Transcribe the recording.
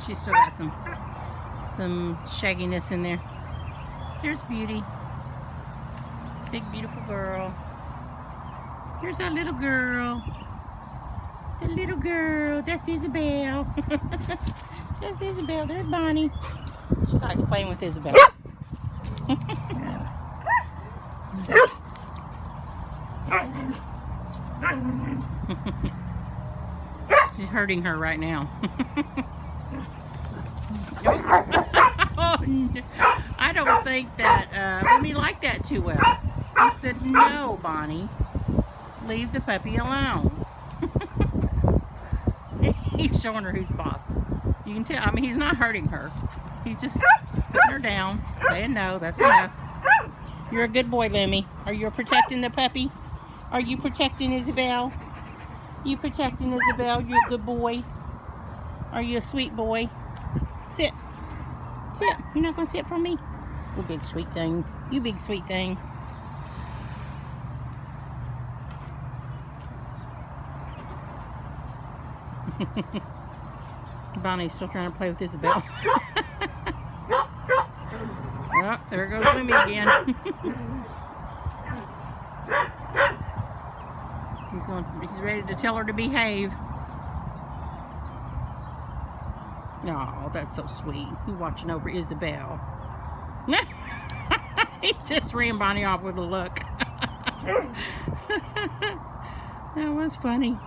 she's still got some shagginess in there. There's Beauty. Big, beautiful girl. Here's our little girl. The little girl. That's Isabel. That's Isabel. There's Bonnie. She likes playing with Isabel. She's hurting her right now. Oh, no. I don't think that Lummi liked that too well. I said, no, Bonnie. Leave the puppy alone. He's showing her who's boss. You can tell, I mean, he's not hurting her. He's just putting her down, saying no, that's enough. You're a good boy, Lummi. Are you protecting the puppy? Are you protecting Isabel? You protecting Isabel? You're a good boy. Are you a sweet boy? Sit. Sit. You're not going to sit for me? You big sweet thing. You big sweet thing. Bonnie's still trying to play with Isabel. Oh, there goes Lummi again. He's ready to tell her to behave. Oh, that's so sweet. He's watching over Isabel. He just ran Bonnie off with a look. That was funny.